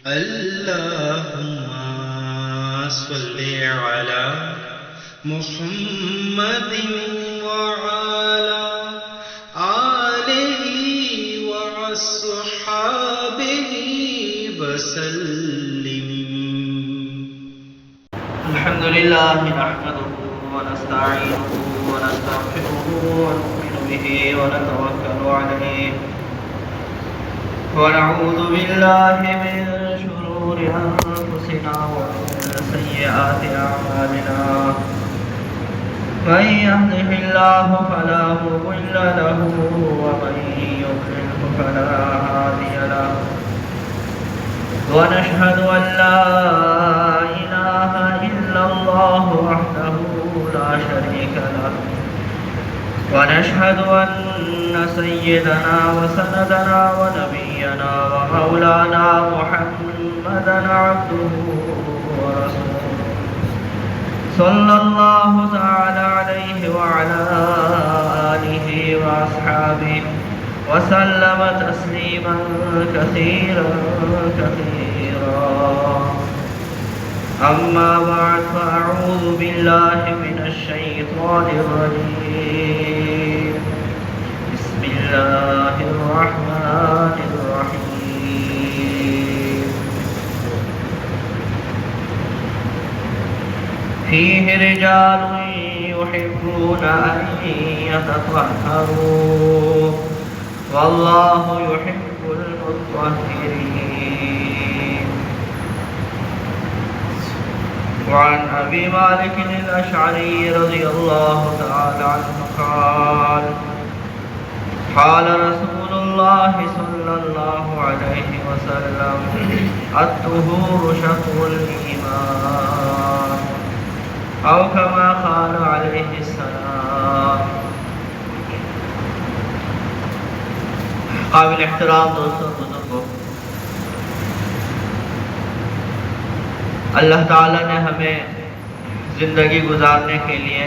اللهم صل على محمد وعلى آله وأصحابه وسلم. الحمد لله نحمده ونستعينه ونستغفره ونؤمن به ونتوكل عليه ونعوذ بالله من شرور أنفسنا ومن سيئات أعمالنا. من يهده الله فلا مضل له ومن يضلل فلا هادي له. ونشهد أن لا إله إلا الله وحده لا شريك له. ونشهد أن سيدنا وسندنا ونبينا ومولانا محمدا عبده ورسوله صلى الله تعالى عليه وعلى آله وأصحابه وسلم تسليما كثيرا كثيرا. أما بعد فأعوذ بالله من الشيطان الرجيم. بسم الله الرحمن الرحيم. فيه رجال يحبون أن يتطهروا والله يحب المطهرين. وعن أبي مالك الأشعري رضي الله تعالى عنه قال قال رسول الله صلى الله عليه وسلم الطهور شطر الإيمان أو كما قال عليه السلام. قابل احترام دوستوں بزرگوں، اللہ تعالیٰ نے ہمیں زندگی گزارنے کے لیے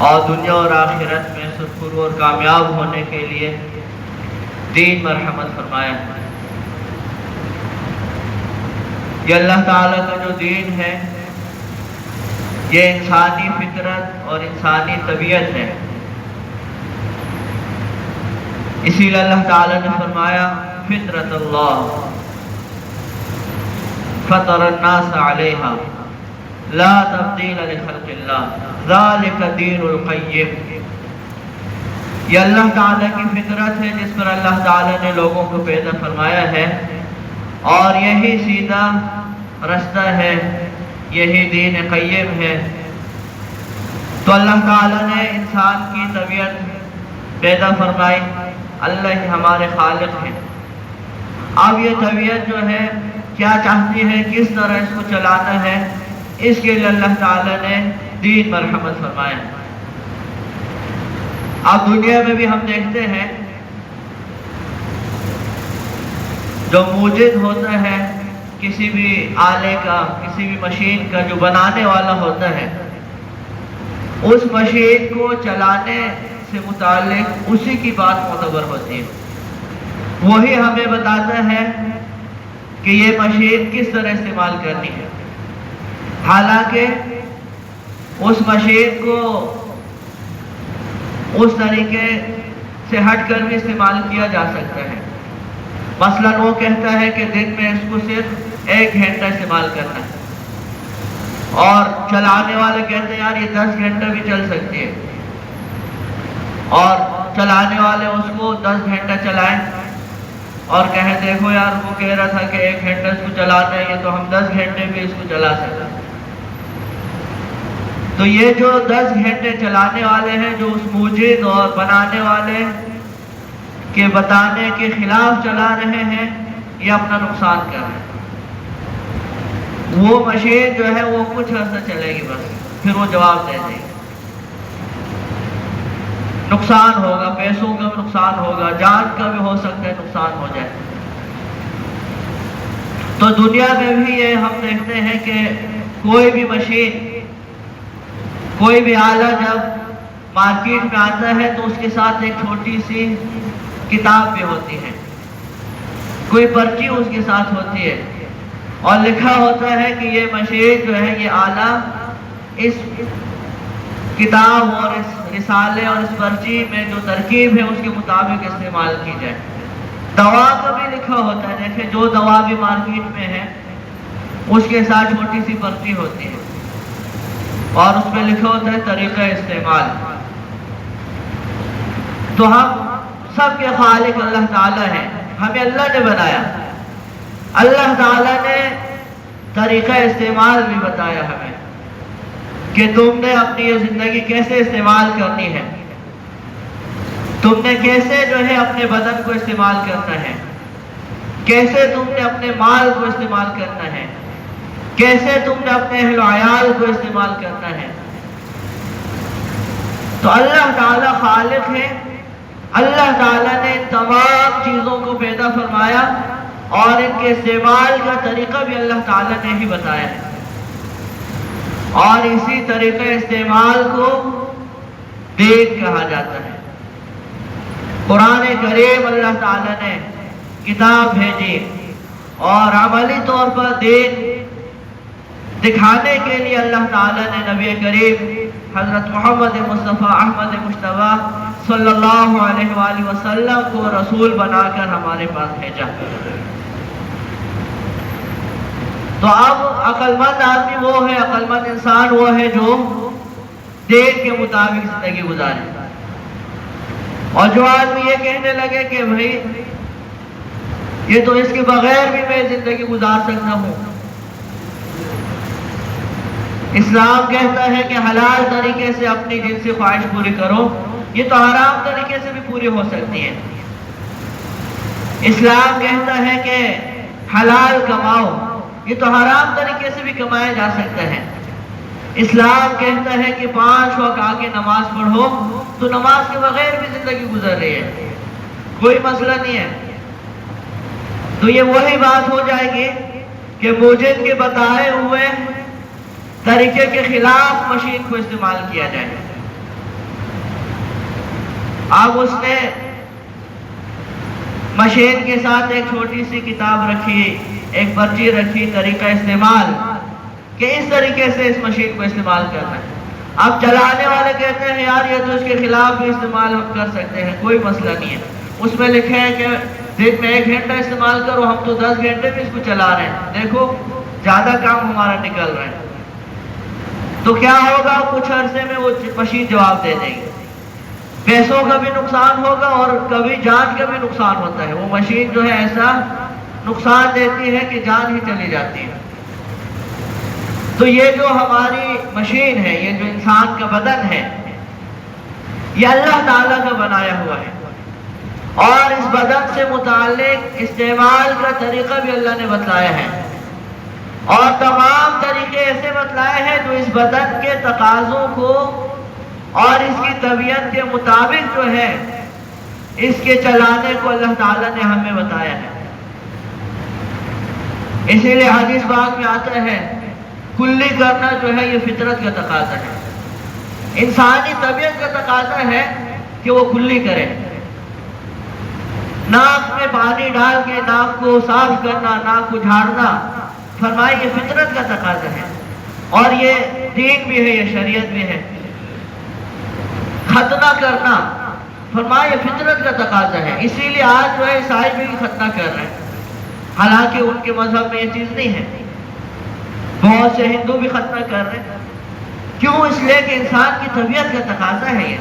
اور دنیا اور آخرت میں سرخرو اور کامیاب ہونے کے لیے دین مرحمت فرمایا ہے. یہ اللہ تعالیٰ کا جو دین ہے یہ انسانی فطرت اور انسانی طبیعت ہے. اسی لیے اللہ تعالیٰ نے فرمایا فطرت اللہ فطر الناس علیہا لا تبدیل لخلق اللہ ذالک دین القیم. یہ اللہ تعالیٰ کی فطرت ہے جس پر اللہ تعالیٰ نے لوگوں کو پیدا فرمایا ہے اور یہی سیدھا رستہ ہے، یہی دین قیم ہے. تو اللہ تعالیٰ نے انسان کی طبیعت پیدا فرمائی، اللہ ہی ہمارے خالق ہیں. اب یہ طبیعت جو ہے کیا چاہتی ہے، کس طرح اس کو چلانا ہے، اس کے لیے اللہ تعالیٰ نے دین مرحمت فرمایا. اب دنیا میں بھی ہم دیکھتے ہیں جو موجد ہوتا ہے کسی بھی آلے کا، کسی بھی مشین کا، جو بنانے والا ہوتا ہے، اس مشین کو چلانے سے متعلق اسی کی بات معتبر ہوتی ہے. وہی ہمیں بتاتا ہے کہ یہ مشین کس طرح استعمال کرنی ہے. حالانکہ اس مشین کو اس طریقے سے ہٹ کر بھی استعمال کیا جا سکتا ہے. مثلا وہ کہتا ہے کہ دن میں اس کو صرف 1 گھنٹہ استعمال کرنا ہے، اور چلانے والے کہتے ہیں یار یہ 10 گھنٹہ بھی چل سکتی ہے، اور چلانے والے اس کو 10 گھنٹہ چلائیں اور کہیں دیکھو یار وہ کہہ رہا تھا کہ 1 گھنٹہ اس کو چلانا ہے، یہ تو ہم 10 گھنٹے بھی اس کو چلا سکتے ہیں. تو یہ جو 10 گھنٹے چلانے والے ہیں، جو اس موجد اور بنانے والے کے بتانے کے خلاف چلا رہے ہیں، یہ اپنا نقصان کر رہے ہیں. وہ مشین جو ہے وہ کچھ عرصہ چلے گی، بس پھر وہ جواب دے دے گی. نقصان ہوگا، پیسوں کا بھی نقصان ہوگا، جان کا بھی ہو سکتا ہے نقصان ہو جائے. تو دنیا میں بھی یہ ہم دیکھتے ہیں کہ کوئی بھی مشین، کوئی بھی آلہ جب مارکیٹ میں آتا ہے تو اس کے ساتھ ایک چھوٹی سی کتاب بھی ہوتی ہے. کوئی پرچی اس کے ساتھ ہوتی ہے اور لکھا ہوتا ہے کہ یہ مشین جو ہے، یہ آلہ اس کتاب اور اس رسالے اور اس پرچی میں جو ترکیب ہے اس کے مطابق استعمال کی جائے۔ دوا کا بھی لکھا ہوتا ہے، دیکھیں جو دوا بھی مارکیٹ میں ہے اس کے ساتھ چھوٹی سی پرچی ہوتی ہے اور اس میں لکھا ہوتا ہے طریقہ استعمال۔ تو ہم سب کے خالق اللہ تعالیٰ ہیں، ہمیں اللہ نے بنایا، اللہ تعالیٰ نے طریقہ استعمال بھی بتایا ہمیں کہ تم نے اپنی یہ زندگی کیسے استعمال کرنی ہے، تم نے کیسے جو ہے اپنے بدن کو استعمال کرنا ہے، کیسے تم نے اپنے مال کو استعمال کرنا ہے، کیسے تم نے اپنے اہل و عیال کو استعمال کرنا ہے۔ تو اللہ تعالیٰ خالق ہے، اللہ تعالیٰ نے ان تمام چیزوں کو پیدا فرمایا اور ان کے استعمال کا طریقہ بھی اللہ تعالیٰ نے ہی بتایا ہے، اور اسی طریقہ استعمال کو دین کہا جاتا ہے۔ قرآن کریم اللہ تعالیٰ نے کتاب بھیجی اور عملی طور پر دین دکھانے کے لیے اللہ تعالیٰ نے نبی کریم حضرت محمد مصطفیٰ احمد مجتبیٰ صلی اللہ علیہ وآلہ وسلم کو رسول بنا کر ہمارے پاس بھیجا۔ تو اب عقل مند آدمی وہ ہے، عقل مند انسان وہ ہے جو دین کے مطابق زندگی گزارے، اور جو آدمی یہ کہنے لگے کہ بھائی یہ تو اس کے بغیر بھی میں زندگی گزار سکتا ہوں، اسلام کہتا ہے کہ حلال طریقے سے اپنی جنسی خواہش پوری کرو، یہ تو حرام طریقے سے بھی پوری ہو سکتی ہے۔ اسلام کہتا ہے کہ حلال کماؤ، یہ تو حرام طریقے سے بھی کمایا جا سکتا ہے۔ اسلام کہتا ہے کہ 5 وقت آ کے نماز پڑھو، تو نماز کے بغیر بھی زندگی گزر رہی ہے، کوئی مسئلہ نہیں ہے۔ تو یہ وہی بات ہو جائے گی کہ موجد کے بتائے ہوئے طریقے کے خلاف مشین کو استعمال کیا جائے۔ اب اس نے مشین کے ساتھ ایک چھوٹی سی کتاب رکھی، ایک پرچی رکھی، طریقہ استعمال، کہ اس طریقے سے اس مشین کو استعمال کرنا ہے۔ اب چلانے والے کہتے ہیں یار یہ تو اس کے خلاف بھی استعمال ہم کر سکتے ہیں، کوئی مسئلہ نہیں ہے۔ اس میں لکھے ہیں کہ دن میں 1 گھنٹہ استعمال کرو، ہم تو 10 گھنٹے میں اس کو چلا رہے ہیں، دیکھو زیادہ کام ہمارا نکل رہا ہے۔ تو کیا ہوگا، کچھ عرصے میں وہ مشین جواب دے دے گی، پیسوں کا بھی نقصان ہوگا اور کبھی جان کا بھی نقصان ہوتا ہے۔ وہ مشین جو ہے ایسا نقصان دیتی ہے کہ جان ہی چلی جاتی ہے۔ تو یہ جو ہماری مشین ہے، یہ جو انسان کا بدن ہے، یہ اللہ تعالیٰ کا بنایا ہوا ہے، اور اس بدن سے متعلق استعمال کا طریقہ بھی اللہ نے بتلایا ہے، اور تمام طریقے ایسے بتلائے ہیں جو اس بدن کے تقاضوں کو اور اس کی طبیعت کے مطابق جو ہے اس کے چلانے کو اللہ تعالیٰ نے ہمیں بتایا ہے۔ اسی لیے حدیث پاک میں آتا ہے کلی کرنا جو ہے یہ فطرت کا تقاضا ہے، انسانی طبیعت کا تقاضا ہے کہ وہ کلی کرے۔ ناک میں پانی ڈال کے ناک کو صاف کرنا، ناک کو جھاڑنا، فرمائے یہ فطرت کا تقاضا ہے، اور یہ دین بھی ہے، یہ شریعت بھی ہے۔ ختنہ کرنا، فرمائے یہ فطرت کا تقاضا ہے۔ اسی لیے آج جو ہے عیسائی بھی ختنہ کر رہے ہیں، حالانکہ ان کے مذہب میں یہ چیز نہیں ہے۔ بہت سے ہندو بھی ختنہ کر رہے ہیں، کیوں؟ اس لیے کہ انسان کی طبیعت کا تقاضا ہے، یہ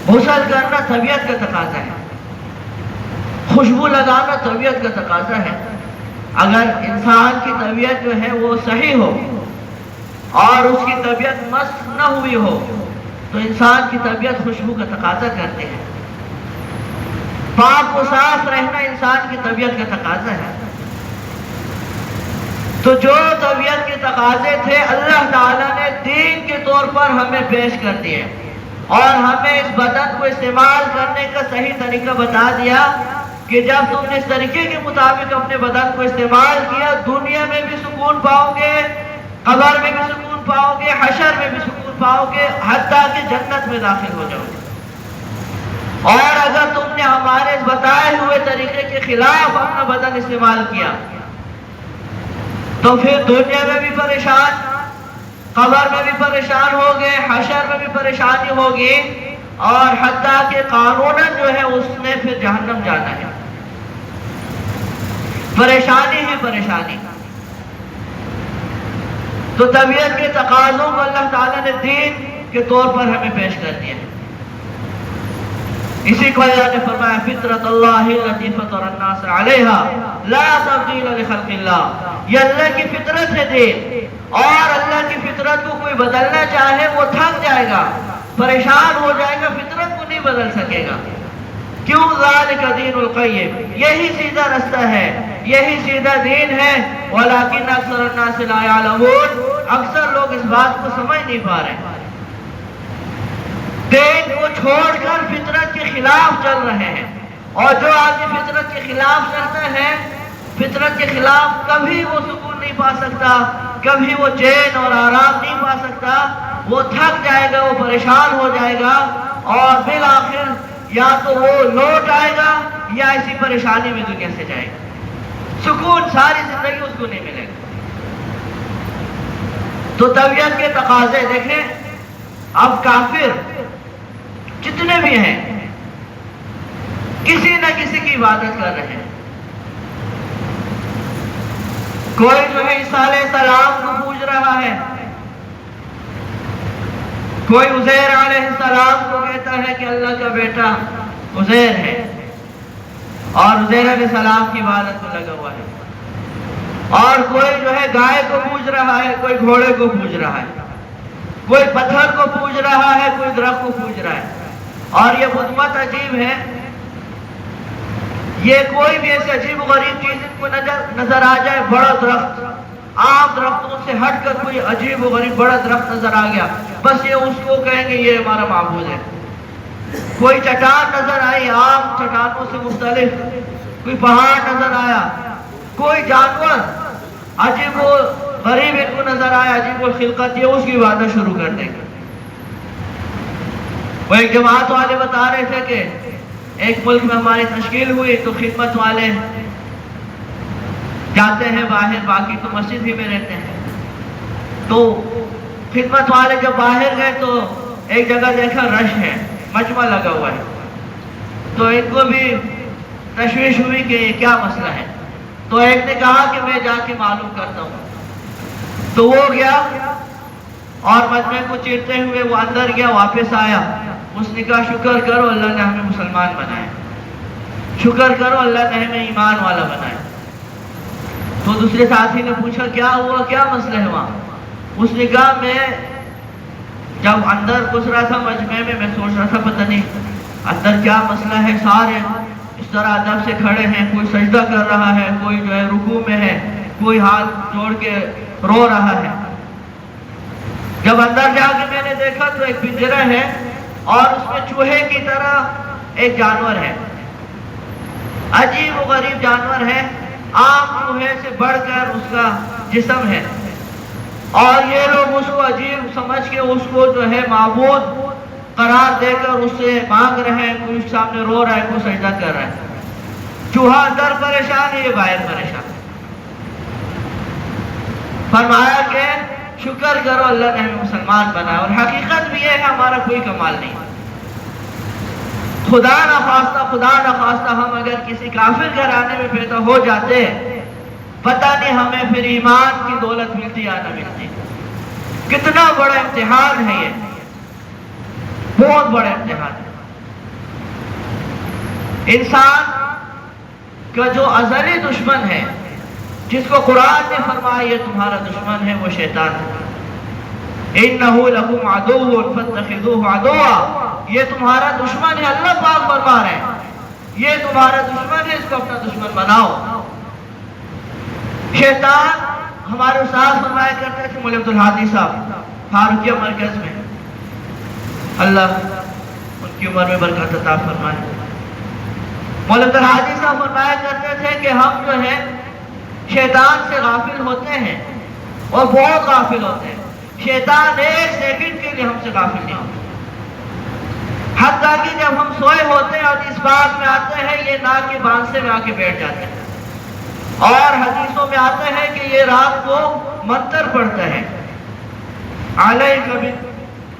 غسل کرنا طبیعت کا تقاضا ہے، خوشبو لگانا طبیعت کا تقاضا ہے۔ اگر انسان کی طبیعت جو ہے وہ صحیح ہو اور اس کی طبیعت مست نہ ہوئی ہو تو انسان کی طبیعت خوشبو کا تقاضا کرتے ہیں۔ پاک و صاف رہنا انسان کی طبیعت کا تقاضا ہے۔ تو جو طبیعت کے تقاضے تھے اللہ تعالیٰ نے دین کے طور پر ہمیں پیش کر دیے، اور ہمیں اس بدن کو استعمال کرنے کا صحیح طریقہ بتا دیا کہ جب تم نے اس طریقے کے مطابق اپنے بدن کو استعمال کیا، دنیا میں بھی سکون پاؤ گے، قبر میں بھی سکون پاؤ گے، حشر میں بھی سکون پاؤ گے، حتیٰ کہ جنت میں داخل ہو جاؤ گے۔ اور اگر تم نے ہمارے اس بتائے ہوئے طریقے کے خلاف اپنا بدن استعمال کیا تو پھر دنیا میں بھی پریشان، قبر میں بھی پریشان ہوگے، حشر میں بھی پریشانی ہوگی، اور حتیٰ کہ قانوناً جو ہے اس نے پھر جہنم جانا ہے۔ پریشانی ہی پریشانی۔ تو طبیعت کے تقاضوں کو اللہ تعالیٰ نے دین کے طور پر ہمیں پیش کر دیا۔ اسی کو اللہ نے فرمایا فطرت اللہ التی فطر الناس علیہا لا تبدیل لخلق اللہ، یہ اللہ کی فطرت ہے دین، اور اللہ کی فطرت کو کوئی بدلنا چاہے وہ تھک جائے گا، پریشان ہو جائے گا، فطرت کو نہیں بدل سکے گا۔ کیوں؟ ذالک دین القیم، یہی سیدھا رستہ ہے، یہی سیدھا دین ہے، ولیکن اکثر الناس لا یعلمون، اکثر لوگ اس بات کو سمجھ نہیں پا رہے، دین کو چھوڑ کر فطرت کے خلاف چل رہے ہیں، اور جو آدمی فطرت کے خلاف چلتا ہے، فطرت کے خلاف کبھی وہ سکون نہیں پا سکتا، کبھی وہ چین اور آرام نہیں پا سکتا، وہ تھک جائے گا، وہ پریشان ہو جائے گا، اور بالآخر یا تو وہ لوٹ آئے گا یا اسی پریشانی میں دنیا سے جائے گا، سکون ساری زندگی اس کو نہیں ملے گا۔ تو طبیعت کے تقاضے دیکھیں، اب کافر جتنے بھی ہیں کسی نہ کسی کی عبادت کر رہے ہیں، کوئی جو ہے عیسیٰ علیہ السلام کو پوج رہا ہے، کوئی عزیر علیہ السلام کو کہتا ہے کہ اللہ کا بیٹا عزیر ہے، اور عزیر علیہ السلام کی عبادت میں لگا ہوا ہے، اور کوئی جو ہے گائے کو پوج رہا ہے، کوئی گھوڑے کو پوج رہا ہے، کوئی پتھر کو پوج رہا ہے، کوئی درخت کو پوج رہا ہے۔ اور یہ بدھ مت عجیب ہے، یہ کوئی بھی ایسے عجیب و غریب چیز ان کو نظر آ جائے، بڑا درخت، عام درختوں سے ہٹ کر کوئی عجیب و غریب بڑا درخت نظر آ گیا، بس یہ اس کو کہیں گے یہ ہمارا معبود ہے۔ کوئی چٹان نظر آئی، عام چٹانوں سے مختلف، کوئی پہاڑ نظر آیا، کوئی جانور عجیب و غریب ان کو نظر آیا، عجیب الخلقت، یہ اس کی عبادت شروع کر دیں گے۔ وہ ایک جماعت والے بتا رہے تھے کہ ایک ملک میں ہماری تشکیل ہوئی تو خدمت والے جاتے ہیں باہر، باقی تو مسجد ہی میں رہتے ہیں، تو خدمت والے جب باہر گئے تو ایک جگہ دیکھا رش ہے، مجمع لگا ہوا ہے، تو ان کو بھی تشویش ہوئی کہ یہ کیا مسئلہ ہے، تو ایک نے کہا کہ میں جا کے معلوم کرتا ہوں، تو وہ گیا اور مجمع کو چیرتے ہوئے وہ اندر گیا، واپس آیا، اس نے کہا شکر کرو اللہ نے ہمیں مسلمان بنایا، شکر کرو اللہ نے ہمیں ایمان والا بنایا۔ تو دوسرے ساتھی نے پوچھا کیا ہوا، کیا مسئلہ ہے وہاں؟ اس نے کہا میں جب اندر گھس رہا تھا مجمع میں، میں سوچ رہا تھا پتہ نہیں اندر کیا مسئلہ ہے، سارے اس طرح ادب سے کھڑے ہیں، کوئی سجدہ کر رہا ہے، کوئی جو ہے رکوع میں ہے، کوئی ہاتھ جوڑ کے رو رہا ہے۔ جب اندر جا کے میں نے دیکھا تو ایک پنجرا ہے اور اس میں چوہے کی طرح ایک جانور ہے، عجیب و غریب جانور ہے، عام چوہے سے بڑھ کر اس کا جسم ہے، اور یہ لوگ اس کو عجیب سمجھ کے اس کو جو ہے معبود قرار دے کر اس سے مانگ رہے ہیں، کوئی سامنے رو رہا ہے، کوئی سجدہ کر رہا ہے، چوہا اندر پریشان ہے، یہ باہر پریشان۔ فرمایا کہ شکر کرو اللہ نے ہمیں مسلمان بنایا، اور حقیقت بھی یہ ہے ہمارا کوئی کمال نہیں، خدا نخواستہ ہم اگر کسی کافر گھرانے میں پیدا ہو جاتے، پتہ نہیں ہمیں پھر ایمان کی دولت ملتی یا نہ ملتی۔ کتنا بڑا امتحان ہے، یہ بہت بڑا امتحان ہے۔ انسان کا جو ازلی دشمن ہے، جس کو قرآن نے فرمایا یہ تمہارا دشمن ہے، وہ شیطان ہے۔ اِنَّهُ لَكُمْ عَدُوٌّ فَاتَّخِذُوهُ عَدُوًّا، یہ تمہارا دشمن ہے، اللہ پاک فرما رہے ہیں یہ تمہارا دشمن ہے، اس کو اپنا دشمن بناؤ۔ شیطان ہمارے استاد فرمایا کرتے تھے مولوی عبدالہادی صاحب فاروقیہ مرکز میں، اللہ ان کی عمر میں برکت عطا فرمائے، مولوی عبدالہادی صاحب فرمایا کرتے تھے کہ ہم جو ہے شیطان سے غافل ہوتے ہیں، اور بہت غافل ہوتے ہیں، شیطان ایک سیکنڈ کے لیے ہم سے غافل نہیں ہوتا۔ حتیٰ کہ جب ہم سوئے ہوتے ہیں اور اس بات میں آتے ہیں یہ ناک کے بانسے میں آ کے بیٹھ جاتے ہیں، اور حدیثوں میں آتا ہے کہ یہ رات کو منتر پڑھتا ہے، علیک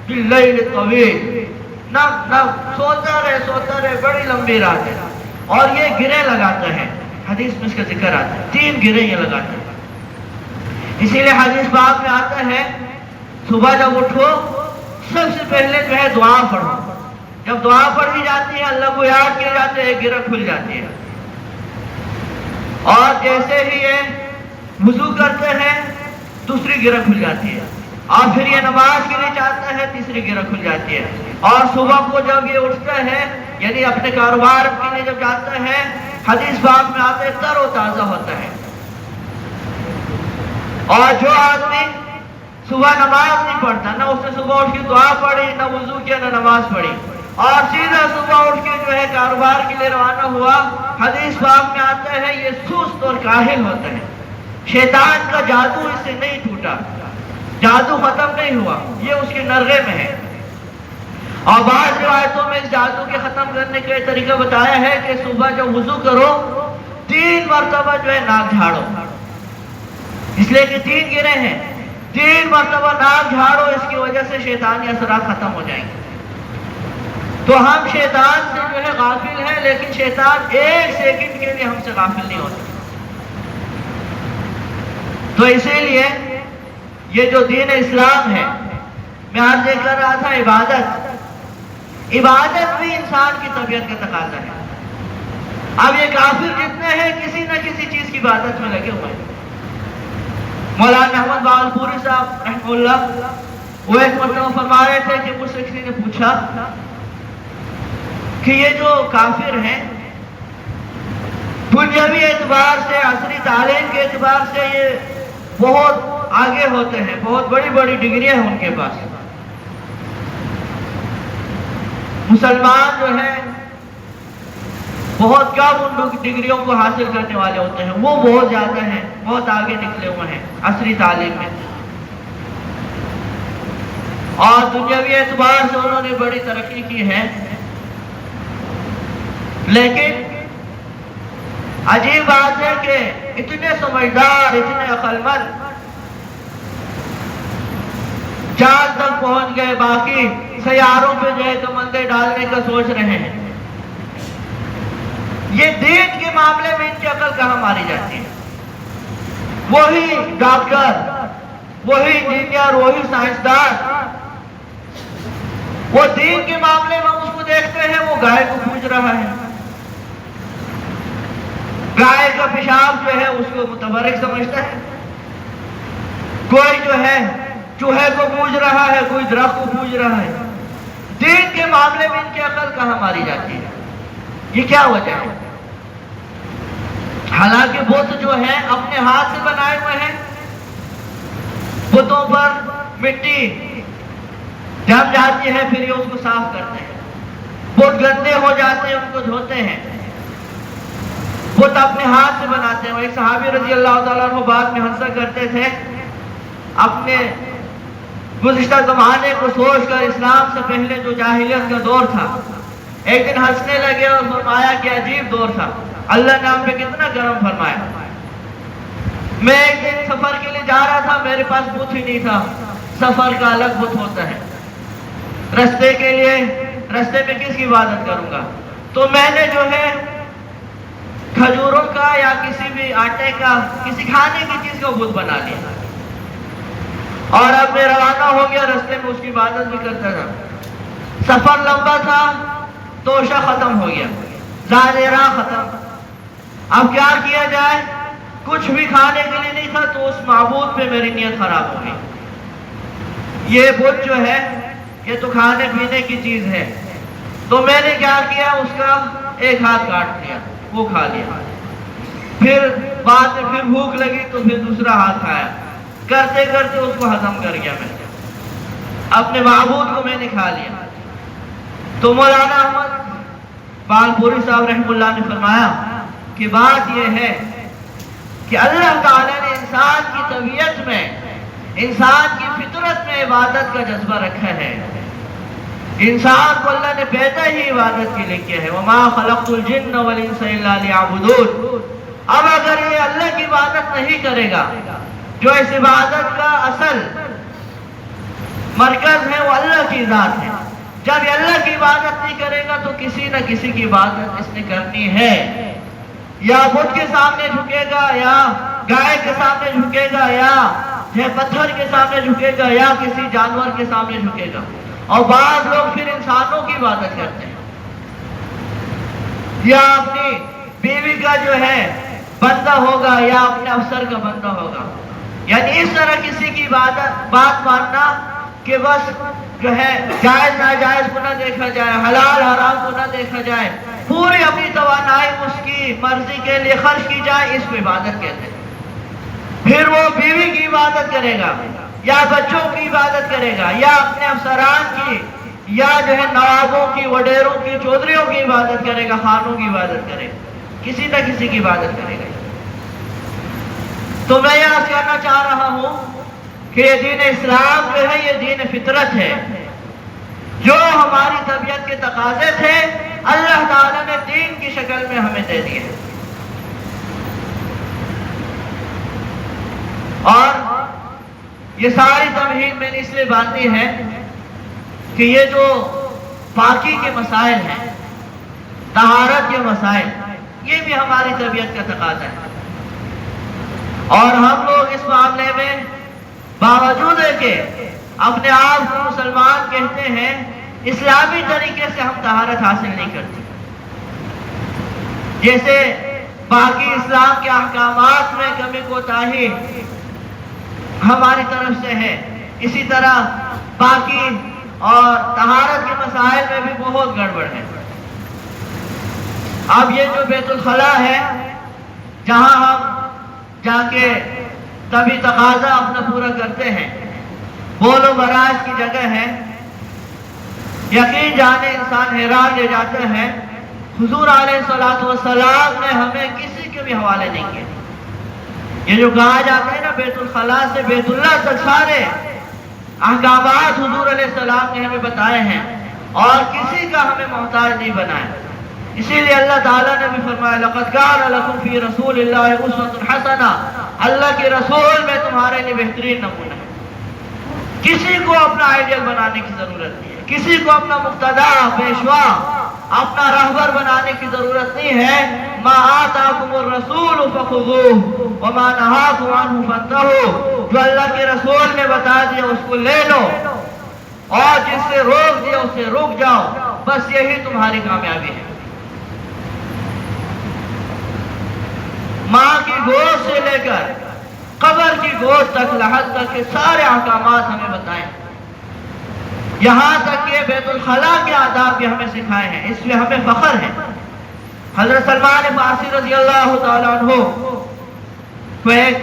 باللیل الطویل، نہ سوتا رہے، بڑی لمبی رات ہے، اور یہ گرے لگاتا ہے، حدیث میں اس کا ذکر آتا ہے، 3 گرے یہ لگاتا ہے۔ اسی لیے حدیث باب میں آتا ہے صبح جب اٹھو سب سے پہلے جو ہے دعا پڑھو، جب دعا پڑھی جاتی ہے اللہ کو یاد کیا جاتا ہے، ایک گرہ کھل جاتی ہے، اور جیسے ہی یہ وضو کرتے ہیں دوسری گرہ کھل جاتی ہے، اور پھر یہ نماز کے لیے چاہتا ہے تیسری گرہ کھل جاتی ہے، اور صبح کو جب یہ اٹھتا ہے یعنی اپنے کاروبار کے لیے جب جاتا ہے حدیث باب میں آتا ہے تر و تازہ ہوتا ہے۔ اور جو آدمی صبح نماز نہیں پڑھتا، نہ اس نے صبح اٹھ کے دعا پڑھی، نہ وضو کیا، نہ نماز پڑھی، اور سیدھا صبح اٹھ کے جو ہے کاروبار کے لیے روانہ ہوا، حدیث باب میں آتا ہے یہ سست اور کاہل ہوتا ہے، شیطان کا جادو اس سے نہیں ٹوٹا، جادو ختم نہیں ہوا، یہ اس کے نرغے میں ہے۔ اور بعض روایتوں میں اس جادو کے ختم کرنے کا یہ طریقہ بتایا ہے کہ صبح جب وضو کرو 3 مرتبہ جو ہے ناک جھاڑو، اس لیے کہ 3 گرے ہیں، 3 مرتبہ ناک جھاڑو، اس کی وجہ سے شیطانی اثرات ختم ہو جائیں گے۔ تو ہم شیطان سے جو ہے غافل ہیں، لیکن شیطان 1 سیکنڈ کے لیے ہم سے غافل نہیں ہوتا۔ تو اسی لیے یہ جو دین اسلام ہے، میں آج یہ کر رہا تھا عبادت بھی انسان کی طبیعت کا تقاضا ہے۔ اب یہ کافر جتنے ہیں کسی نہ کسی چیز کی عبادت میں لگے ہوئے ہیں۔ مولانا احمد باولپوری صاحب رحمہ اللہ وہ ایک مرتبہ فرما رہے تھے کہ مجھ سے کسی نے پوچھا کہ یہ جو کافر ہیں دنیاوی اعتبار سے، عصری تعلیم کے اعتبار سے یہ بہت آگے ہوتے ہیں، بہت بڑی بڑی ڈگریاں ہیں ان کے پاس، مسلمان جو ہے بہت کم ان ڈگریوں کو حاصل کرنے والے ہوتے ہیں، وہ بہت زیادہ ہیں، بہت آگے نکلے ہوئے ہیں عصری تعلیم میں، اور دنیاوی اعتبار سے انہوں نے بڑی ترقی کی ہے۔ لیکن عجیب بات ہے کہ اتنے سمجھدار، اتنے عقل مند، چاند تک پہنچ گئے، باقی سیاروں پہ جو ہے کمندیں ڈالنے کا سوچ رہے ہیں، یہ دین کے معاملے میں ان کی عقل کہاں ماری جاتی ہے؟ وہی ڈاکٹر، وہی انجینئر، وہی سائنسدان، وہ دین کے معاملے میں اس کو دیکھتے ہیں وہ گائے کو پوج رہا ہے، گائے کا پیشاب جو ہے اس کو متبرک سمجھتا ہے، کوئی جو ہے چوہے کو پوج رہا ہے، کوئی درخت کو پوج رہا ہے۔ دین کے معاملے میں ان کی عقل کہاں ماری جاتی ہے؟ یہ کیا وجہ ہے؟ حالانکہ بت جو ہے اپنے ہاتھ سے بنائے ہوئے ہیں، بتوں پر مٹی جم جاتی ہے، پھر یہ اس کو صاف کرتے ہیں، بت گندے ہو جاتے ہیں، ان کو دھوتے ہیں، بت اپنے ہاتھ سے بناتے ہیں۔ ایک صحابی رضی اللہ تعالیٰ عنہ بعد میں ہنسا کرتے تھے، اپنے گزشتہ زمانے کو سوچ کر، اسلام سے پہلے جو جاہلیت کا دور تھا، ایک دن ہنسنے لگے اور فرمایا کہ عجیب دور تھا، اللہ نے ہم پہ کتنا کرم فرمایا۔ میں ایک دن سفر کے لیے جا رہا تھا، میرے پاس بت ہی نہیں تھا، سفر کا الگ بت ہوتا ہے، رستے کے لیے رستے میں کس کی عبادت کروں گا؟ تو میں نے جو ہے کھجوروں کا یا کسی بھی آٹے کا، کسی کھانے کی چیز کا بت بنا لیا، اور اب میں روانہ ہو گیا، رستے میں اس کی عبادت بھی کرتا تھا۔ سفر لمبا تھا، توشہ ختم ہو گیا، زاد راہ ختم، اب کیا کیا جائے؟ کچھ بھی کھانے کے لیے نہیں تھا، تو اس معبود پہ میری نیت خراب ہو گئی، یہ بت جو ہے یہ تو کھانے پینے کی چیز ہے، تو میں نے کیا کیا؟ اس کا ایک ہاتھ کاٹ لیا، وہ کھا لیا، پھر بعد میں پھر بھوک لگی تو پھر دوسرا ہاتھ کھایا، کرتے کرتے اس کو ہضم کر گیا، میں اپنے معبود کو میں نے کھا لیا۔ تو مولانا احمد باولپوری صاحب رحمہ اللہ نے فرمایا کہ بات یہ ہے کہ اللہ تعالیٰ نے انسان کی طبیعت میں، انسان کی فطرت میں عبادت کا جذبہ رکھا ہے، انسان کو اللہ نے پیدا ہی عبادت کے لیے کیا ہے. وما خلقت الجن والانس الا ليعبدون. اب اگر یہ اللہ کی عبادت نہیں کرے گا، جو اس عبادت کا اصل مرکز ہے وہ اللہ کی ذات ہے، جب یہ اللہ کی عبادت نہیں کرے گا تو کسی نہ کسی کی عبادت اس نے کرنی ہے. یا بت کے سامنے جھکے گا، یا گائے کے سامنے جھکے گا، یا پتھر کے سامنے جھکے گا، یا کسی جانور کے سامنے جھکے گا. اور بعض لوگ پھر انسانوں کی عبادت کرتے ہیں، یا اپنی بیوی کا جو ہے بندہ ہوگا، یا اپنے افسر کا بندہ ہوگا. یعنی اس طرح کسی کی بات ماننا کہ بس جو ہے جائز ناجائز کو نہ دیکھا جائے، حلال حرام کو نہ دیکھا جائے، پوری اپنی توانائی اس کی مرضی کے لیے خرچ کی جائے، اس کو عبادت کہتے ہیں. پھر وہ بیوی کی عبادت کرے گا، یا بچوں کی عبادت کرے گا، یا اپنے افسران کی، یا جو ہے نوابوں کی، وڈیروں کی، چودھریوں کی عبادت کرے گا، خانوں کی عبادت کرے گا، کسی نہ کسی کی عبادت کرے گا. تو میں یہ عرض کرنا چاہ رہا ہوں کہ یہ دین اسلام جو ہے یہ دین فطرت ہے، جو ہماری طبیعت کے تقاضے تھے اللہ تعالیٰ نے دین کی شکل میں ہمیں دے دیے. اور یہ ساری تمہید میں نے اس لیے باندھی ہے کہ یہ جو پاکی کے مسائل ہیں، طہارت کے مسائل، یہ بھی ہماری طبیعت کا تقاضا ہے. اور ہم لوگ اس معاملے میں باوجود ہے کہ اپنے آپ کو مسلمان کہتے ہیں، اسلامی طریقے سے ہم طہارت حاصل نہیں کرتے. جیسے باقی اسلام کے احکامات میں کمی کوتاہی ہماری طرف سے ہے، اسی طرح باقی اور طہارت کے مسائل میں بھی بہت گڑبڑ ہے. اب یہ جو بیت الخلاء ہے، جہاں ہم جا کے تبھی تقاضا اپنا پورا کرتے ہیں، بول و براز کی جگہ ہے، یقین جانے انسان حیران رہ جاتا ہے. حضور علیہ الصلوۃ والسلام نے ہمیں کسی کے بھی حوالے نہیں کیا. یہ جو کہا جاتا ہے نا بیت الخلاء سے بیت اللہ تک سارے احکامات حضور علیہ السلام نے ہمیں بتائے ہیں اور کسی کا ہمیں محتاج نہیں بنایا. اسی لیے اللہ تعالیٰ نے بھی فرمایا لقد کان لکم فی رسول اللہ اسوۃ حسنہ، اللہ کے رسول میں تمہارے لیے بہترین نمونہ ہے. کسی کو اپنا آئیڈیل بنانے کی ضرورت نہیں ہے، کسی کو اپنا مقتدا، پیشوا، اپنا رہبر بنانے کی ضرورت نہیں ہے. ما آتاکم الرسول فخذوہ وما نہاکم عنہ فانتہوا. جو اللہ کے رسول نے بتا دیا اس کو لے لو، اور جس سے روک دیا اس سے رک جاؤ. بس یہی تمہاری کامیابی ہے. ماں کی گود سے لے کر قبر کی گود تک، لحد تک کے سارے احکامات ہمیں بتائیں. یہاں تک کہ بیت الخلاء کے آداب بھی ہمیں سکھائے ہیں. اس لیے ہمیں فخر ہے. حضرت سلمان فارسی رضی اللہ تعالیٰ عنہ کو ایک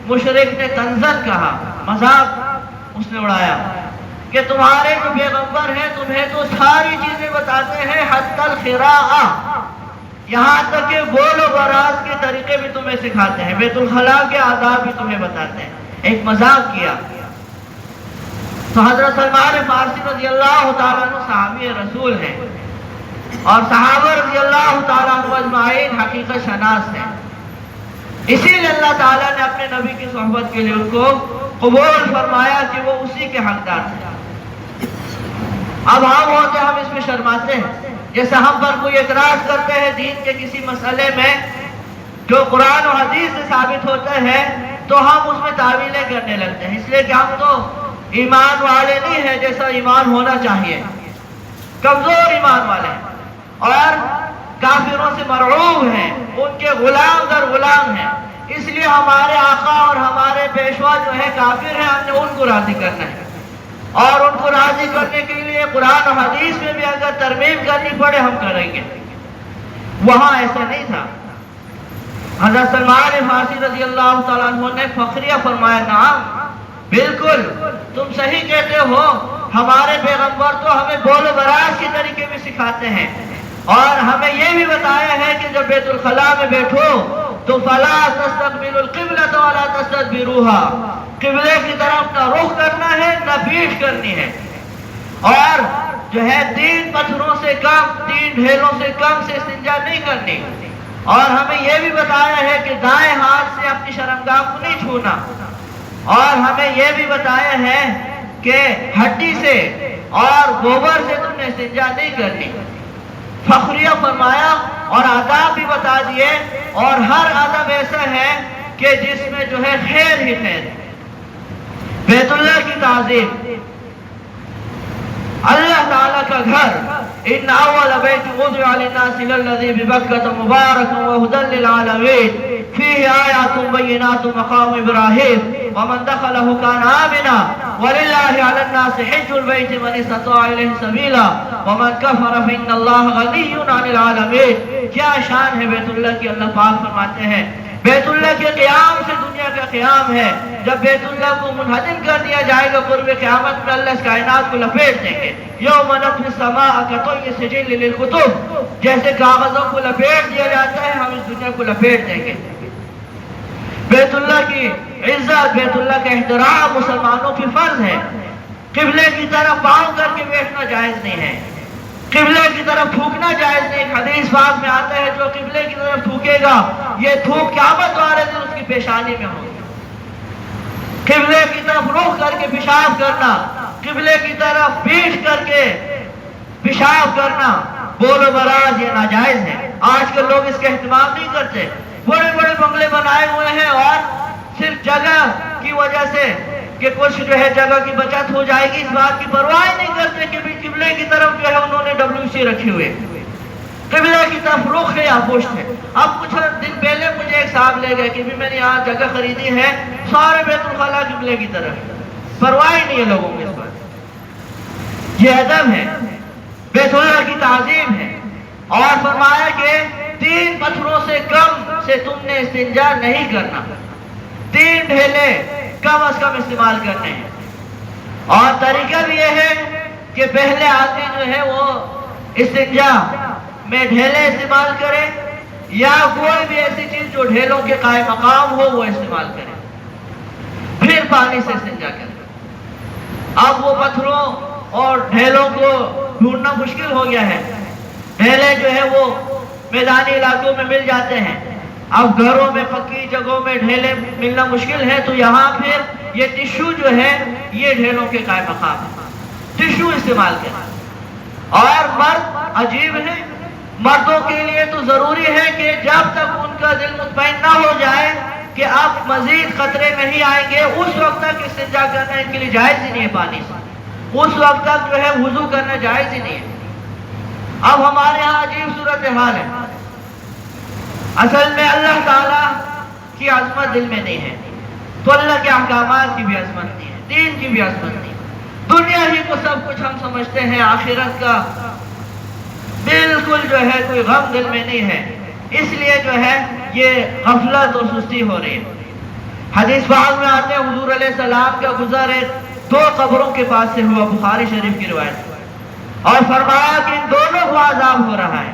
مشرک نے کنزن کہا، مذاق اس نے اڑایا کہ تمہارے جو پیغمبر ہیں تمہیں تو ساری چیزیں بتاتے ہیں، حتی الخراء، یہاں تک کہ بول و براز کے طریقے بھی تمہیں سکھاتے ہیں، بیت الخلاء کے آداب بھی تمہیں بتاتے ہیں. ایک مذاق کیا. تو حضرت سلمان فارسی رضی اللہ تعالیٰ عنہ صحابی رسول ہیں، اور صحابہ رضی اللہ تعالیٰ عنہ اجمعین حقیقت شناس ہیں. اسی لیے اللہ تعالیٰ نے اپنے نبی کی صحبت کے لیے ان کو قبول فرمایا کہ وہ اسی کے حقدار ہیں. اب ہم ہوتے ہم اس میں شرماتے ہیں. جیسے ہم پر کوئی اعتراض کرتے ہیں دین کے کسی مسئلے میں جو قرآن و حدیث سے ثابت ہوتا ہے تو ہم اس میں تعویلیں کرنے لگتے ہیں، اس لیے کہ ہم تو ایمان والے نہیں ہیں جیسا ایمان ہونا چاہیے، کمزور ایمان والے ہیں اور کافروں سے مرعوب ہیں، ان کے غلام در غلام ہیں. اس لیے ہمارے آقا اور ہمارے پیشوا جو ہے کافر ہیں، ہم نے ان کو راضی کرنا ہے، اور ان کو راضی کرنے کے لیے قرآن و حدیث میں بھی اگر ترمیم کرنی پڑے ہم کریں گے. وہاں ایسا نہیں تھا. حضرت سلمان فارسی رضی اللہ تعالیٰ عنہ نے فخریہ فرمایا، نعم بالکل تم صحیح کہتے ہو، ہمارے پیغمبر تو ہمیں بول و براز کے طریقے بھی سکھاتے ہیں، اور ہمیں یہ بھی بتایا ہے کہ جب بیت الخلاء میں بیٹھو تو فلا تستقبلوا القبلۃ ولا تستدبروها، قبلے کی طرف نہ رخ کرنا ہے نہ پیٹھ کرنی ہے، اور جو ہے 3 پتھروں سے کم، 3 ڈھیلوں سے کم سے استنجا نہیں کرنی، اور ہمیں یہ بھی بتایا ہے کہ دائیں ہاتھ سے اپنی شرمگاہ کو نہیں چھونا، اور ہمیں یہ بھی بتایا ہے کہ ہڈی سے اور گوبر سے تم نے استنجا نہیں کرنی۔ فخریہ فرمایا اور آداب بھی بتا دیے، اور ہر ادب ایسا ہے کہ جس میں جو ہے خیر ہی خیر ہے۔ بیت اللہ کی تعظیم، اللہ تعالیٰ کا گھر، ان اول بیت وضع للناس للذی ببکۃ مبارک وہدی للعالمین فیہ آیات بینات مقام ابراہیم ومن دخلہ کان آمنا وللہ علی الناس حج البیت من استطاع الیہ سبیلا ومن کفر فإن اللہ غنی عن العالمین۔ کیا شان ہے بیت اللہ کی! اللہ پاک فرماتے ہیں بیت اللہ کے قیام سے دنیا کا قیام ہے۔ جب بیت اللہ کو منہدم کر دیا جائے گا قرب قیامت میں اللہ اس کائنات کو لپیٹ دیں گے۔ یوم نطوی السماء کطی السجل للکتب، جیسے کاغذوں کو لپیٹ دیا جاتا ہے ہم اس دنیا کو لپیٹ دیں گے۔ بیت اللہ کی عزت، بیت اللہ کا احترام مسلمانوں کی فرض ہے۔ قبلے کی طرف پاؤں کر کے بیٹھنا جائز نہیں ہے، قبلے کی طرف تھوکنا جائز نہیں۔ حدیث پاک میں آتا ہے جو قبلے کی طرف تھوکے گا یہ تھوک قیامت والے دن اس کی پیشانی میں ہوگی۔ قبلے کی طرف رخ کر کے پیشاب کرنا، قبلے کی طرف پیٹھ کر کے پیشاب کرنا، بول و براز یہ ناجائز ہے۔ آج کل لوگ اس کا اہتمام نہیں کرتے، بڑے بڑے بنگلے بنائے ہوئے ہیں اور صرف جگہ کی وجہ سے کہ کچھ جو ہے جگہ کی بچت ہو جائے گی اس بات کی پرواہ نہیں کرتے کہ بھی قبلے کی طرف جو ہے انہوں نے WC رکھی ہوئے، قبلے کی طرف رخ ہے یا پشت ہے۔ اب کچھ دن پہلے مجھے ایک صاحب لے گئے کہ بھی میں نے یہاں جگہ خریدی ہے، سارے بیت الخلا قبلے کی طرف، پرواہ ہی نہیں ہے لوگوں کے اس بات۔ یہ ادب ہے، بیت اللہ کی تعظیم ہے، اور فرمایا کہ 3 پتھروں سے کم سے تم نے استنجا نہیں کرنا، 3 ڈھیلے کم از کم استعمال کرنے ہیں۔ اور طریقہ بھی یہ ہے کہ پہلے آدمی جو ہے وہ استنجا میں ڈھیلے استعمال کرے یا کوئی بھی ایسی چیز جو ڈھیلوں کے قائم مقام ہو وہ استعمال کرے، پھر پانی سے استنجا کرے۔ اب وہ پتھروں اور ڈھیلوں کو ڈھونڈنا مشکل ہو گیا ہے، ڈھیلے جو ہے وہ میدانی علاقوں میں مل جاتے ہیں، اب گھروں میں پکی جگہوں میں ڈھیلے ملنا مشکل ہے، تو یہاں پھر یہ ٹشو جو ہے یہ ڈھیلوں کے قائم مقام ہے، ٹشو استعمال کریں۔ اور مرد عجیب ہے، مردوں کے لیے تو ضروری ہے کہ جب تک ان کا دل مطمئن نہ ہو جائے کہ اب مزید خطرے نہیں آئیں گے اس وقت تک استنجا کرنا ان کے لیے جائز ہی نہیں ہے، پانی سے اس وقت تک جو ہے وضو کرنا جائز ہی نہیں ہے۔ اب ہمارے ہاں عجیب صورتحال ہے، اصل میں اللہ تعالیٰ کی عظمت دل میں نہیں ہے تو اللہ کے احکامات کی بھی عظمت نہیں ہے، دین کی بھی عظمت نہیں ہے۔ دنیا ہی کو سب کچھ ہم سمجھتے ہیں، آخرت کا بالکل جو ہے کوئی غم دل میں نہیں ہے، اس لیے جو ہے یہ غفلت اور سستی ہو رہی ہے۔ حدیث پاک میں آتے ہیں حضور علیہ السلام کا گزر 2 قبروں کے پاس سے ہوا، بخاری شریف کی روایت، اور فرمایا کہ ان دونوں کو عذاب ہو رہا ہے،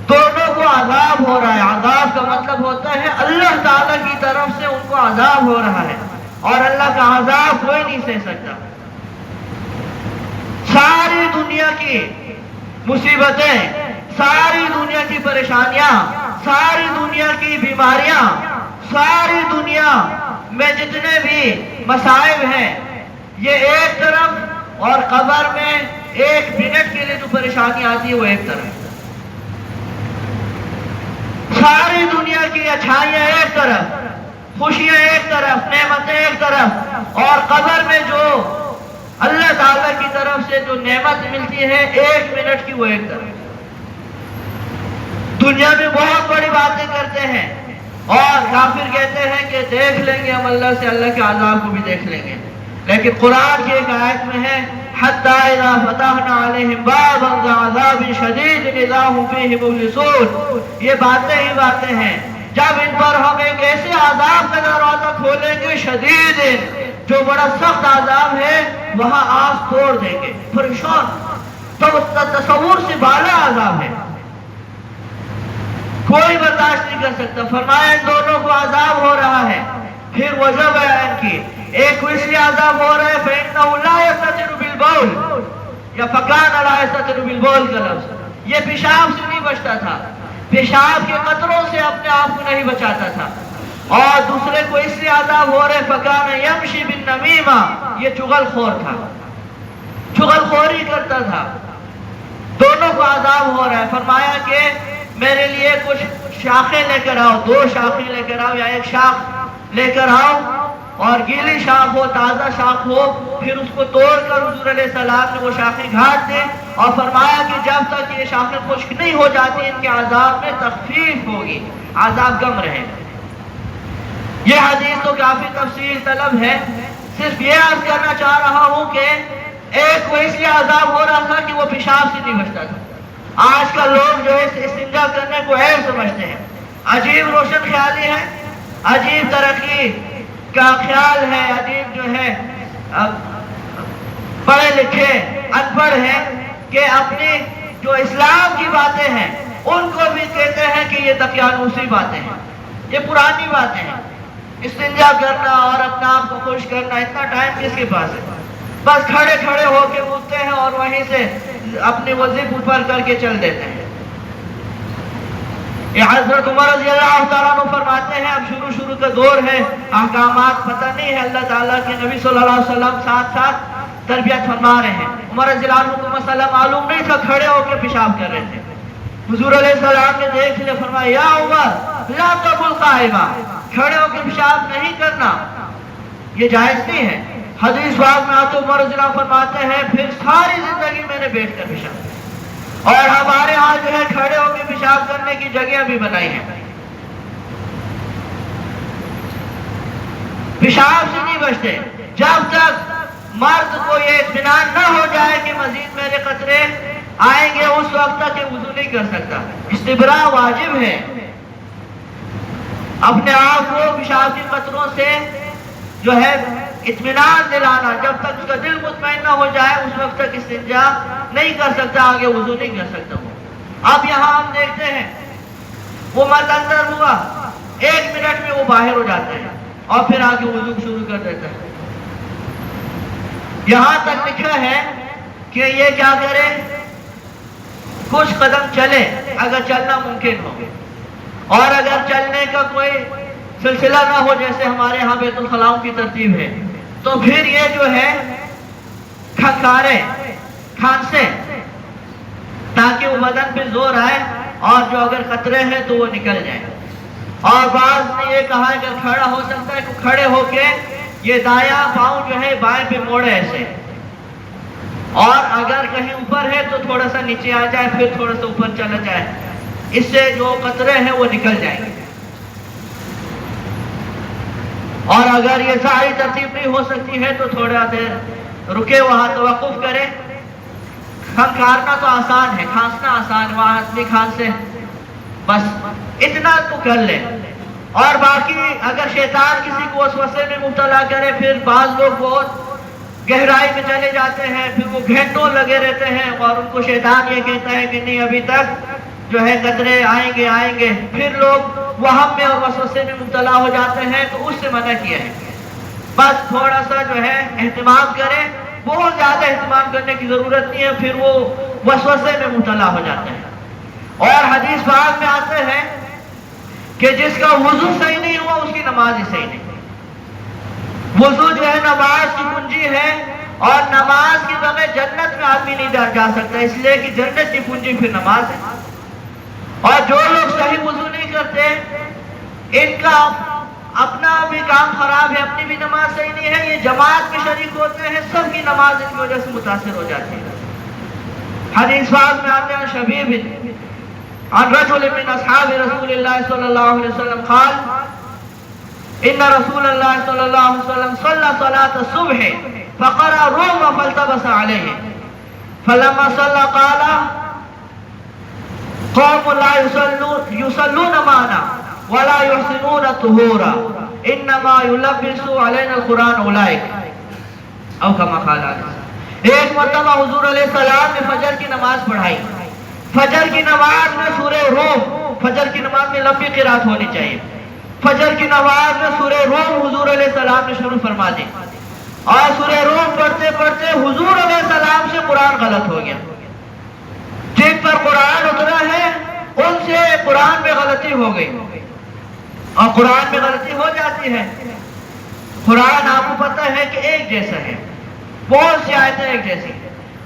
دونوں کو عذاب ہو رہا ہے۔ عذاب کا مطلب ہوتا ہے اللہ تعالیٰ کی طرف سے ان کو عذاب ہو رہا ہے، اور اللہ کا عذاب کوئی نہیں سہ سکتا۔ ساری دنیا کی مصیبتیں، ساری دنیا کی پریشانیاں، ساری دنیا کی بیماریاں، ساری دنیا میں جتنے بھی مصائب ہیں یہ ایک طرف، اور قبر میں 1 منٹ کے لیے جو پریشانی آتی ہے وہ ایک طرف۔ ساری دنیا کی اچھائیاں ایک طرف، خوشیاں ایک طرف، نعمتیں ایک طرف، اور قبر میں جو اللہ تعالیٰ کی طرف سے جو نعمت ملتی ہے 1 منٹ کی وہ ایک طرف۔ دنیا میں بہت بڑی باتیں کرتے ہیں اور کافر کہتے ہیں کہ دیکھ لیں گے ہم اللہ سے، اللہ کے عذاب کو بھی دیکھ لیں گے، لیکن قرآن کی ایک آیت میں ہے حَتَّى إِذَا فَتَحْنَا عَلَيْهِمْ بَابًا ذَا عَذَابٍ شَدِيدٍ إِذَا هُمْ فِيهِ مُبْلِسُونَ۔ یہ باتیں ہی باتیں ہیں، جب ان پر ہم ایک ایسے عذاب کا دروازہ کھولیں گے شدید جو بڑا سخت عذاب ہے، وہاں آس توڑ دیں گے، پریشان، تو تصور سے بالا عذاب ہے، کوئی برداشت نہیں کر سکتا۔ فرمایا ان دونوں کو عذاب ہو رہا ہے، پھر وجہ بیان کی، ایک کو اس لیے عذاب ہو رہا ہے فَإِنَّهُ لَا يَسْتَتِرُ بِالْبَوْلِ، یا فکان علی سطر بالبول کا لفظ، یہ پیشاب سے نہیں بچتا تھا، پیشاب کے قطروں سے اپنے آپ کو نہیں بچاتا تھا، اور دوسرے کو اس لیے عذاب ہو رہے فکان یمشی بالنمیمہ، یہ چغل خور تھا، چغل خوری کرتا تھا، دونوں کو عذاب ہو رہا ہے۔ فرمایا کہ میرے لیے کچھ شاخیں لے کر آؤ، 2 شاخیں لے کر آؤ یا 1 شاخ لے کر آؤ، اور گیلی شاخ ہو، تازہ شاخ ہو، پھر اس کو توڑ کر حضور علیہ السلام نے وہ شاخیں گھاٹ دیں، اور فرمایا کہ جب تک یہ شاخیں خشک نہیں ہو جاتی ان کے عذاب میں تخفیف ہوگی، عذاب کم رہے گا۔ یہ حدیث تو کافی تفصیل طلب ہے، صرف یہ عرض کرنا چاہ رہا ہوں کہ ایک کو اس لیے عذاب ہو رہا تھا کہ وہ پیشاب سے نہیں بچتا تھا۔ آج کل لوگ جو ہے استنجا کرنے کو عیب سمجھتے ہیں، عجیب روشن خیالی ہے، عجیب ترقی کا خیال ہے، عجیب جو ہے پڑھے لکھے ان پڑھ ہیں کہ اپنی جو اسلام کی باتیں ہیں ان کو بھی کہتے ہیں کہ یہ دقیانوسی باتیں ہیں، یہ پرانی باتیں ہیں۔ استنجا کرنا اور اپنا آپ کو خوش کرنا، اتنا ٹائم کس کے پاس ہے؟ بس کھڑے کھڑے ہو کے اٹھتے ہیں اور وہیں سے اپنی وظیفہ اوپر کر کے چل دیتے ہیں۔ یہ حضرت عمر رضی اللہ تعالیٰ عنہ فرماتے ہیں، اب شروع کا دور ہے، احکامات پتہ نہیں ہے، اللہ تعالیٰ کے نبی صلی اللہ علیہ وسلم ساتھ ساتھ تربیت فرما رہے ہیں۔ عمر رضی اللہ عنہ کو مسئلہ معلوم نہیں تھا، کھڑے ہو کے پیشاب کر رہے تھے۔ حضور علیہ السلام نے دیکھ لیا، فرمایا یا عمر لا تبل قائما، کھڑے ہو کے پیشاب نہیں کرنا، یہ جائز نہیں ہے۔ حدیث باب میں آتے عمر رضی اللہ فرماتے ہیں پھر ساری زندگی میں نے بیٹھ کر پیشاب، اور ہمارے ہاں جو ہے کھڑے ہو کے پیشاب کرنے کی جگہ بھی بنائی ہے۔ پیشاب سے نہیں بچتے جب تک مرد کو یہ اطمینان نہ ہو جائے کہ مزید میرے قطرے آئیں گے، اس وقت تک یہ وضو نہیں کر سکتا۔ استبراء واجب ہے، اپنے آپ کو پیشاب کے قطروں سے جو ہے اطمینان دلانا، جب تک اس کا دل مطمئن نہ ہو جائے اس وقت تک استنجا نہیں کر سکتا، آگے وضو نہیں کر سکتا۔ اب یہاں ہم دیکھتے ہیں وہ مرد اندر ہوا، 1 منٹ میں وہ باہر ہو جاتے ہیں اور پھر آگے وضو شروع کر دیتا ہے۔ یہاں تک لکھا ہے کہ یہ کیا کرے، کچھ قدم چلے اگر چلنا ممکن ہو، اور اگر چلنے کا کوئی سلسلہ نہ ہو جیسے ہمارے ہاں بیت الخلاؤں کی ترتیب ہے، تو پھر یہ جو ہے کھنکارے، کھانسے، تاکہ وہ بدن پہ زور آئے اور جو اگر قطرے ہیں تو وہ نکل جائیں۔ اور بعض نے یہ کہا اگر کھڑا ہو سکتا ہے کہ کھڑے ہو کے یہ دایاں پاؤں جو ہے بائیں پہ موڑے ایسے، اور اگر کہیں اوپر ہے تو تھوڑا سا نیچے آ جائے، پھر تھوڑا سا اوپر چلا جائے، اس سے جو قطرے ہیں وہ نکل جائیں گے۔ اور اگر یہ ساری ترتیب نہیں ہو سکتی ہے تو تھوڑا دیر رکے، وہاں توقف کرے۔ کھنکارنا تو آسان ہے، کھانسنا آسان ہے، وہاں آدمی کھانسے، بس اتنا تو کر لے۔ اور باقی اگر شیطان کسی کو وسوسے میں مبتلا کرے، پھر بعض لوگ بہت گہرائی میں چلے جاتے ہیں، پھر وہ گھنٹوں لگے رہتے ہیں اور ان کو شیطان یہ کہتا ہے کہ نہیں ابھی تک جو ہے قطرے آئیں گے، پھر لوگ وہم میں اور وسوسے میں مبتلا ہو جاتے ہیں، تو اس سے منع کیا ہے۔ بس تھوڑا سا جو ہے اہتمام کریں، بہت زیادہ اہتمام کرنے کی ضرورت نہیں ہے، پھر وہ وسوسے میں مبتلا ہو جاتے ہیں۔ اور حدیث پاک میں آتے ہیں کہ جس کا وضو صحیح نہیں ہوا اس کی نماز ہی صحیح نہیں۔ وضو جو ہے نماز کی کنجی ہے، اور نماز کے بغیر جنت میں آدمی نہیں جا سکتا، اس لیے کہ جنت کی کنجی پھر نماز ہے۔ اور جو لوگ صحیح وضو نہیں کرتے ان کا اپنا بھی کام خراب ہے، اپنی بھی نماز صحیح نہیں ہے، یہ جماعت میں شریک ہوتے ہیں، سب کی نماز ان کی وجہ سے متاثر ہو جاتی ہے۔ حدیث پاک میں آتے ہیں شبیب عن رجل من اصحاب رسول اللہ صلی اللہ علیہ وسلم قال ان رسول اللہ صلی اللہ علیہ وسلم صلى صلاة الصبح فقرأ روم فالتبس عليه فلما صلى قال قوم لا يصلون معنا ولا يحسنون الطهور انما يلبس علينا القرآن اولئك او كما قال علیہ۔ ایک مرتبہ حضور علیہ السلام نے فجر کی نماز پڑھائی، فجر کی نماز میں سورہ روم، فجر کی نماز میں لمبی قرات ہونی چاہیے، فجر کی نماز میں سورہ روم حضور علیہ السلام نے شروع فرما دی، اور سورہ روم پڑھتے پڑھتے حضور علیہ السلام سے قرآن غلط ہو گیا. جن پر قرآن اترا ہے ان سے قرآن میں غلطی ہو گئی. اور قرآن میں غلطی ہو جاتی ہے. قرآن آپ کو پتہ ہے کہ ایک جیسا ہے، بہت سی آیتیں ایک جیسی.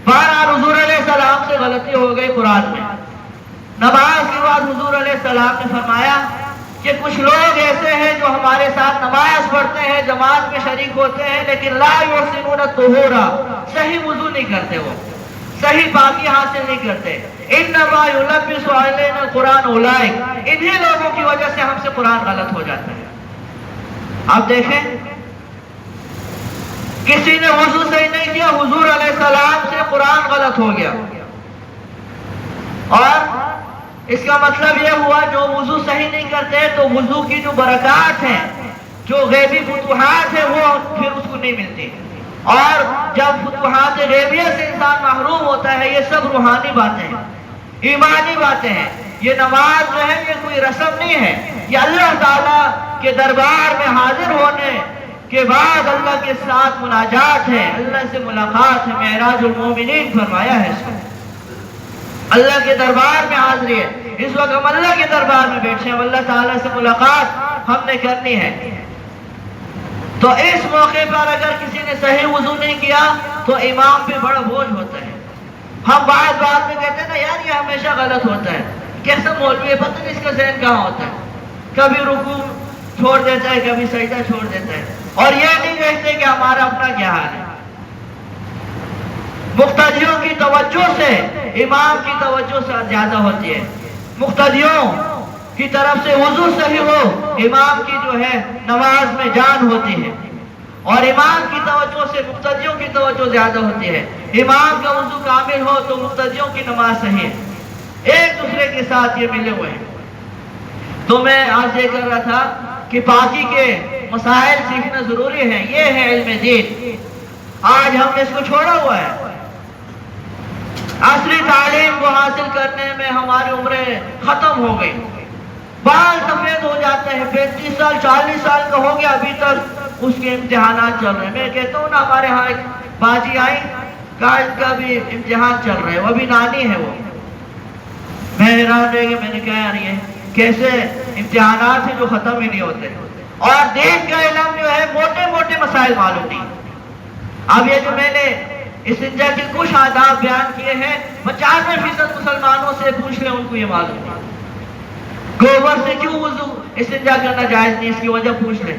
بہرحال حضور علیہ السلام سے غلطی ہو گئی قرآن میں. نماز کے بعد حضور علیہ السلام نے فرمایا کہ کچھ لوگ ایسے ہیں جو ہمارے ساتھ نماز پڑھتے ہیں، جماعت میں شریک ہوتے ہیں، لیکن لا یحسنون الطہورا، صحیح وضو نہیں کرتے، وہ صحیح پاکی حاصل نہیں کرتے. انما یلبس علینا القرآن اولئک، انہی لوگوں کی وجہ سے ہم سے قرآن غلط ہو جاتا ہے. آپ دیکھیں کسی نے وضو صحیح نہیں کیا، حضور علیہ السلام سے قرآن غلط ہو گیا. اور اس کا مطلب یہ ہوا جو وضو صحیح نہیں کرتے تو وضو کی جو برکات ہیں، جو غیبی فتوحات ہیں، وہ پھر اس کو نہیں ملتی. اور جب فتوحات غیبیہ سے انسان محروم ہوتا ہے، یہ سب روحانی باتیں ہیں، ایمانی باتیں ہیں. یہ نماز جو ہے یہ کوئی رسم نہیں ہے، یہ اللہ تعالیٰ کے دربار میں حاضر ہونے کے بعد اللہ کے ساتھ مناجات ہے، اللہ سے ملاقات ہے. معراج المومنین فرمایا ہے اس کو، اللہ کے دربار میں حاضری ہے. اس وقت ہم اللہ کے دربار میں بیٹھے ہیں، اللہ تعالیٰ سے ملاقات ہم نے کرنی ہے. تو اس موقع پر اگر کسی نے صحیح وضو نہیں کیا تو امام پہ بڑا بوجھ ہوتا ہے. ہم بعض بات میں کہتے ہیں نا یار یہ ہمیشہ غلط ہوتا ہے، کیسا مولوی ہے، پتہ نہیں اس کا ذہن کہاں ہوتا ہے، کبھی رکوع چھوڑ دیتا ہے، کبھی سجدہ چھوڑ دیتا ہے، اور یہ نہیں دیکھتے کہ ہمارا اپنا کیا حال ہے. مقتدیوں کی توجہ سے امام کی توجہ سے زیادہ ہوتی ہے. مقتدیوں کی طرف سے وضو صحیح ہو، امام کی جو ہے نماز میں جان ہوتی ہے، اور امام کی توجہ سے مقتدیوں کی توجہ زیادہ ہوتی ہے. امام کا وضو کامل ہو تو مقتدیوں کی نماز صحیح ہے، ایک دوسرے کے ساتھ یہ ملے ہوئے ہیں. تو میں آج یہ کر رہا تھا کہ پاکی کے مسائل سیکھنا ضروری ہے. یہ ہے علم دین. آج ہم نے اس کو چھوڑا ہوا ہے. عصری تعلیم کو حاصل کرنے میں ہماری عمریں ختم ہو گئی. بال سفید ہو جاتے ہیں، 35 سال 40 سال کا ہو گیا، ابھی تک اس کے امتحانات چل رہے ہیں. میں کہتا ہوں نا ہمارے ہاں ایک باجی آئی، کاج کا بھی امتحان چل رہا ہے، وہ ابھی نانی ہے. وہ میں حیران رہ گیا، میں نے کہا یار یہ کیسے امتحانات ہیں جو ختم ہی نہیں ہوتے. اور دین کا علم جو ہے موٹے موٹے مسائل معلوم نہیں. اب یہ جو میں نے استنجا کے کچھ آداب بیان کیے ہیں، 95% مسلمانوں سے پوچھ لیں ان کو یہ معلوم نہیں. گوبر سے کیوں وضو استنجا کرنا جائز نہیں، اس کی وجہ پوچھ لیں.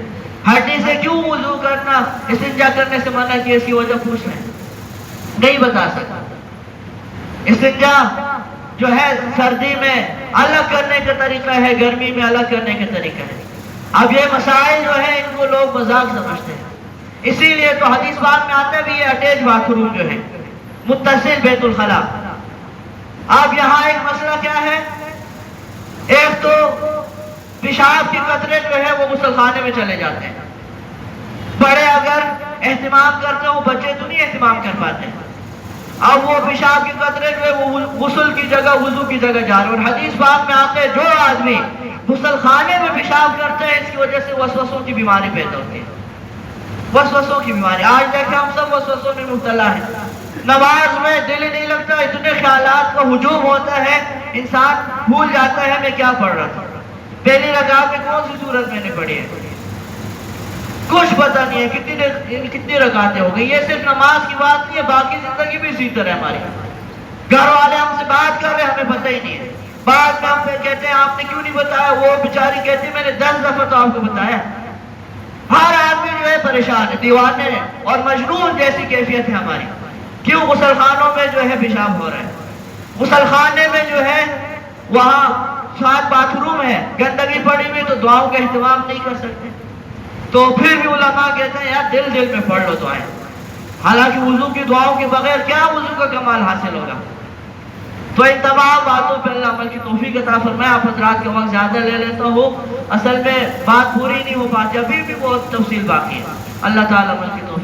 ہڈی سے کیوں وضو کرنا استنجا کرنے سے منع کیا، اس کی وجہ پوچھ لیں. نہیں بتا سکتا. استنجا جو ہے سردی میں الگ کرنے کا طریقہ ہے، گرمی میں الگ کرنے کا طریقہ ہے. اب یہ مسائل جو ہے ان کو لوگ مذاق سمجھتے ہیں، اسی لیے تو حدیث بات میں آتا بھی ہے اٹیچ باتھ روم جو ہے متصل بیت الخلا. اب یہاں ایک مسئلہ کیا ہے، ایک تو پیشاب کے قطرے جو ہے وہ غسل خانے میں چلے جاتے ہیں. بڑے اگر اہتمام کرتے ہوں، بچے تو نہیں اہتمام کر پاتے. اب وہ پیشاب کے قطرے جو ہے وہ غسل کی جگہ وضو کی جگہ جا رہے ہیں. اور حدیث بات میں آتے ہیں جو آدمی غسل خانے میں پیشاب کرتے ہیں اس کی وجہ سے وسوسوں کی بیماری پیدا ہوتی ہے. وسوسوں کی بیماری. آج دیکھیں ہم سب وسوسوں میں مبتلا ہیں. نماز میں دل ہی نہیں لگتا، اتنے خیالات کا ہجوم ہوتا ہے، انسان بھول جاتا ہے میں کیا پڑھ رہا تھا، پہلی رکعت میں کون سی سورت میں نے پڑھی ہے، کچھ پتہ نہیں ہے کتنی رکعتیں ہو گئی. یہ صرف نماز کی بات نہیں ہے، باقی زندگی بھی اسی طرح ہماری. گھر والے ہم سے بات کر رہے ہمیں پتہ ہی نہیں ہے. بعد میں ہم پہ کہتے ہیں آپ نے کیوں نہیں بتایا، وہ بیچاری کہتی ہے میں نے 10 دفعہ تو آپ کو بتایا. ہر آدمی جو ہے پریشان ہے، دیوانے ہیں، اور مجنون جیسی کیفیت ہے ہماری. کیوں؟ غسل خانوں میں جو ہے پیشاب ہو رہا ہے. غسل خانے میں جو ہے وہاں 7 باتھ روم ہے، گندگی پڑی ہوئی تو دعاؤں کا اہتمام نہیں کر سکتے. تو پھر بھی علماء کہتے ہیں یار دل دل میں پڑھ لو دعائیں. حالانکہ وضو کی دعاؤں کے بغیر کیا وضو کا کمال حاصل ہوگا. تو ان تمام باتوں پہ اللہ عمل کی توفیق عطا فرمائے. آپ حضرات کا وقت زیادہ لے لیتا ہوں، اصل میں بات پوری نہیں ہو پاتی، ابھی بھی بہت تفصیل باقی ہے. اللہ تعالیٰ عمل کی توفیق